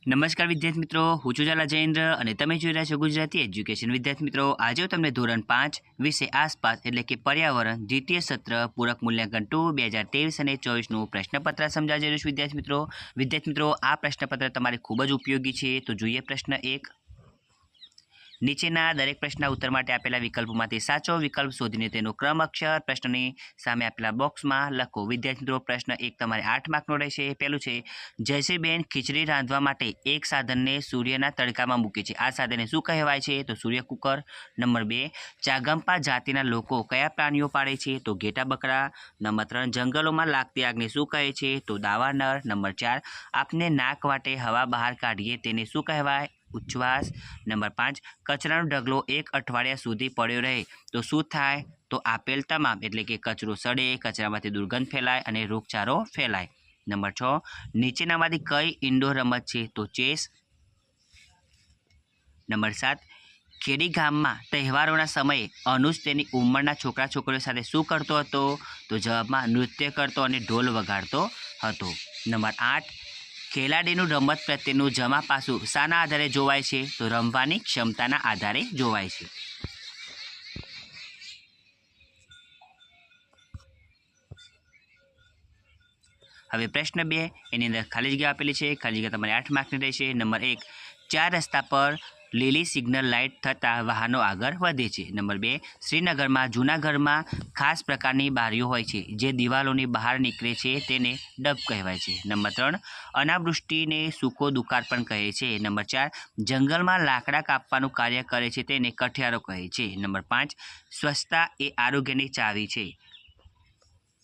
નમસ્કાર વિદ્યાર્થી મિત્રો, હું છું ઝાલા જયેન્દ્ર અને તમે જોઈ રહ્યા છો ગુજરાતી એજ્યુકેશન. વિદ્યાર્થી મિત્રો, આજે હું તમને ધોરણ 5 વિશે આસપાસ એટલે કે પર્યાવરણ દ્વિતીય સત્ર પૂરક મૂલ્યાંકન 2 2023 અને 24નું પ્રશ્નપત્ર સમજાવી રહ્યું છું. વિદ્યાર્થી મિત્રો, આ પ્રશ્નપત્ર તમારે ખૂબ જ ઉપયોગી છે. તો જોઈએ પ્રશ્ન 1. નીચેના દરેક પ્રશ્નના ઉત્તર માટે આપેલા વિકલ્પોમાંથી સાચો વિકલ્પ શોધીને તેનો ક્રમ અક્ષર પ્રશ્નની સામે આપેલા બોક્સમાં લખો. વિદ્યાર્થી મિત્રો, પ્રશ્ન 1 તમારે 8 માર્કનો રહેશે. પહેલું છે, જયશ્રીબેન ખીચડી રાંધવા માટે એક સાધનને સૂર્યના તડકામાં મૂકે છે. આ સાધનને શું કહેવાય છે? તો સૂર્ય કુકર. નંબર 2, ચાગંપા જાતિના લોકો કયા પ્રાણીઓ પાળે છે? તો ઘેટા બકરા. નંબર 3, જંગલોમાં લાગતી આગને શું કહે છે? તો દાવાનળ. નંબર 4, આપને નાક વાટે હવા બહાર કાઢીએ તેને શું કહેવાય? ઉચ્છ્વાસ. નંબર 5, કચરાનો ઢગલો એક અઠવાડિયા સુધી પડ્યો રહે તો શું થાય? તો આપેલ તમામ એટલે કે કચરો સડે, કચરામાંથી દુર્ગંધ ફેલાય અને રોગચાળો ફેલાય. નંબર 6, નીચેનામાંથી કઈ ઇન્ડોર રમત છે? તો ચેસ. નંબર 7, ખેડી ગામમાં તહેવારોના સમયે અનુજ તેની ઉંમરના છોકરા છોકરીઓ સાથે શું કરતો હતો? તો જવાબમાં નૃત્ય કરતો અને ઢોલ વગાડતો હતો. નંબર 8, ખેલાડીનું રમત પ્રત્યેનું જમા પાસું શાના આધારે જોવાય છે? તો રમવાની ક્ષમતાના આધારે જોવાય છે. હવે પ્રશ્ન 2, એની અંદર ખાલી જગ્યા આપેલી છે. ખાલી જગ્યા તમારે 8 માર્કની રહેશે. નંબર 1, 4 રસ્તા પર લીલી સિગ્નલ લાઇટ થતાં વાહનો આગળ વધે છે. નંબર 2, શ્રીનગરમાં જૂના ઘરમાં ખાસ પ્રકારની બારીઓ હોય છે જે દિવાલોની બહાર નીકળે છે તેને ડબ કહેવાય છે. નંબર 3, અનાવૃષ્ટિને સૂકો દુકાળ પણ કહે છે. નંબર 4, જંગલમાં લાકડા કાપવાનું કાર્ય કરે છે તેને કઠિયારો કહે છે. નંબર 5, સ્વચ્છતા એ આરોગ્યની ચાવી છે.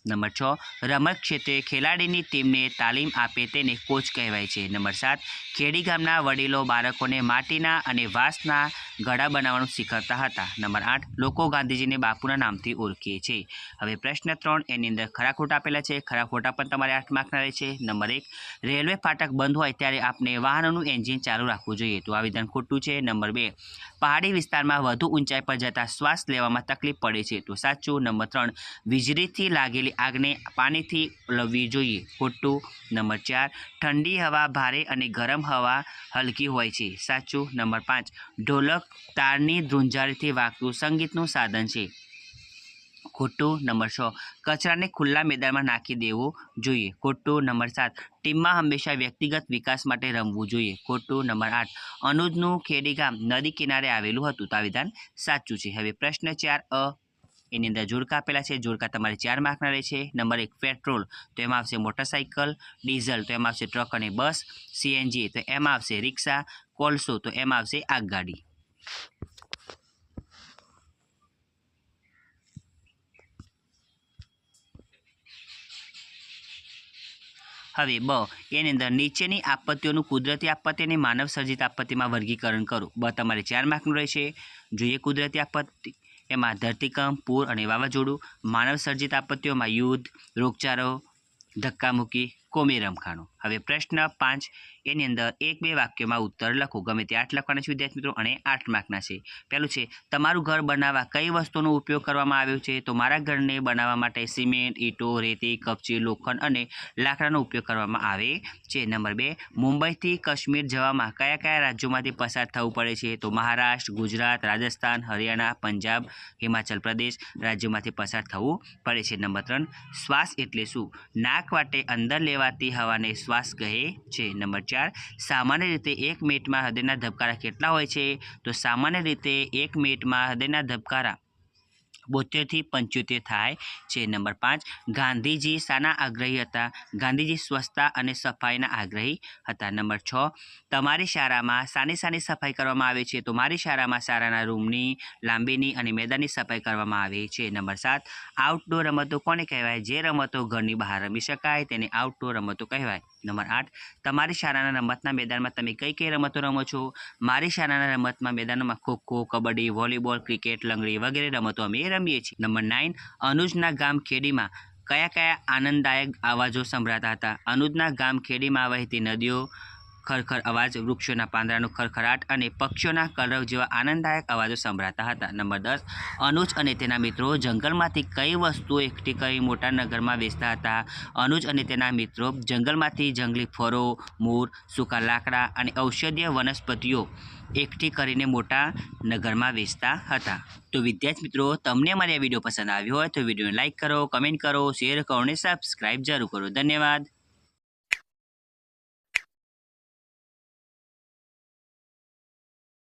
નંબર 6, રમત ક્ષેત્રે ખેલાડીની ટીમને તાલીમ આપે તેને કોચ કહેવાય છે. નંબર 7, ખેડી ગામના વડીલો બાળકોને માટીના અને વાંસના ઘડા બનાવવાનું શીખવતા હતા. નંબર 8, લોકો ગાંધીજીને બાપુના નામથી ઓળખે છે. હવે પ્રશ્ન 3, એની અંદર ખરા ખોટા આપેલા છે. ખરા ખોટા પણ તમારે 8 માર્કના રહે છે. નંબર 1, રેલવે ફાટક બંધ હોય ત્યારે આપણે વાહનોનું એન્જિન ચાલુ રાખવું જોઈએ. તો આ વિધાન ખોટું છે. નંબર 2, પહાડી વિસ્તારમાં વધુ ઊંચાઈ પર જતાં શ્વાસ લેવામાં તકલીફ પડે છે. તો સાચું. નંબર 3, વીજળીથી લાગેલી આગને પાણીથી ઓલવવી જોઈએ. ખોટું. નંબર 4, ઠંડી હવા ભારે અને ગરમ હવા હલકી હોય છે. સાચું. નંબર 5, ઢોલક તારની ધ્રુંજારીથી વાગતું સંગીતનું સાધન છે. ખોટું. નંબર 6, કચરાને ખુલ્લા મેદાનમાં નાખી દેવો જોઈએ. ખોટું. નંબર 7, ટીમમાં હંમેશા વ્યક્તિગત વિકાસ માટે રમવું જોઈએ. ખોટું. નંબર 8, અનુજનું ખેડી ગામ નદી કિનારે આવેલું હતું. તો આ વિધાન સાચું છે. હવે પ્રશ્ન 4 એની અંદર જોડકા આપેલા છે. જોડકા તમારે 4 માર્કના રહે છે. નંબર 1, પેટ્રોલ તો એમાં આવશે મોટરસાઇકલ, ડીઝલ તો એમાં આવશે ટ્રક અને બસ, સીએનજી તો એમાં આવશે રિક્ષા, કોલસો તો એમાં આવશે આગગાડી. હવે એની અંદર નીચેની આપત્તિઓનું કુદરતી આપત્તિ અને માનવ સર્જિત આપત્તિમાં વર્ગીકરણ કરો. તમારે 4 માર્કનું રહેશે. જોઈએ કુદરતી આપત્તિ, એમાં ધરતીકંપ, પૂર અને વાવાઝોડું. માનવ સર્જિત આપત્તિઓમાં યુદ્ધ, રોગચાળો, ધક્કામુક્કી, કોમી રમખાણો. હવે પ્રશ્ન 5, એની અંદર 1-2 વાક્યોમાં ઉત્તર લખો. ગમે તે 8 લખવાના છે વિદ્યાર્થી મિત્રો અને 8 માર્કના છે. પહેલું છે, તમારું ઘર બનાવવા કઈ વસ્તુનો ઉપયોગ કરવામાં આવ્યો છે? તો મારા ઘરને બનાવવા માટે સિમેન્ટ, ઈંટો, રેતી, કપચી, લોખંડ અને લાકડાનો ઉપયોગ કરવામાં આવે છે. નંબર 2, મુંબઈથી કાશ્મીર જવામાં કયા કયા રાજ્યોમાંથી પસાર થવું પડે છે? તો મહારાષ્ટ્ર, ગુજરાત, રાજસ્થાન, હરિયાણા, પંજાબ, હિમાચલ પ્રદેશ રાજ્યોમાંથી પસાર થવું પડે છે. નંબર 3, શ્વાસ એટલે શું? નાક વાટે અંદર લેવાતી હવાને શ્વાસ કહે છે. નંબર 4, સામાન્ય રીતે 1 મિનિટમાં હૃદયના ધબકારા કેટલા હોય છે? તો સામાન્ય રીતે 1 મિનિટમાં હૃદયના ધબકારા 72 થી 75 થાય છે. નંબર 5, ગાંધીજી શાના આગ્રહી હતા? ગાંધીજી સ્વચ્છતા અને સફાઈના આગ્રહી હતા. નંબર 6, તમારી શાળામાં શાની સફાઈ કરવામાં આવે છે? તો મારી શાળામાં શાળાના રૂમની, લાંબીની અને મેદાનની સફાઈ કરવામાં આવે છે. નંબર 7, આઉટડોર રમતો કોને કહેવાય? જે રમતો ઘરની બહાર રમી શકાય તેને આઉટડોર રમતો કહેવાય. નંબર 8, તમારી શાળાના રમતના મેદાનમાં તમે કઈ રમતો રમો છો? મારી શાળાના રમતના મેદાનમાં ખોખો, કબડ્ડી, વોલીબોલ, ક્રિકેટ, લંગડી વગેરે રમતો અમે રમીએ છીએ. નંબર 9, અનુજના ગામ ખેડીમાં કયા આનંદદાયક અવાજો સંભળાતા હતા? અનુજના ગામ ખેડીમાં વહેતી નદીઓ, ખરખર અવાજ, વૃક્ષોના પાંદડાનો ખરખરાટ અને પક્ષીઓના કલરવ જેવા આનંદદાયક અવાજો સંભળાતા હતા. નંબર 10. અનુજ અને તેના મિત્રો જંગલમાંથી કઈ વસ્તુઓ એકઠી કરી મોટા નગરમાં વેચતા હતા? અનુજ અને તેના મિત્રો જંગલમાંથી જંગલી ફળો, મૂળ, સૂકા લાકડા અને ઔષધીય વનસ્પતિઓ એકઠી કરીને મોટા નગરમાં વેચતા હતા. તો વિદ્યાર્થી મિત્રો, તમને અમારી આ વિડીયો પસંદ આવ્યો હોય તો વિડીયોને લાઇક કરો, કમેન્ટ કરો, શેર કરો અને સબસ્ક્રાઈબ જરૂર કરો. ધન્યવાદ.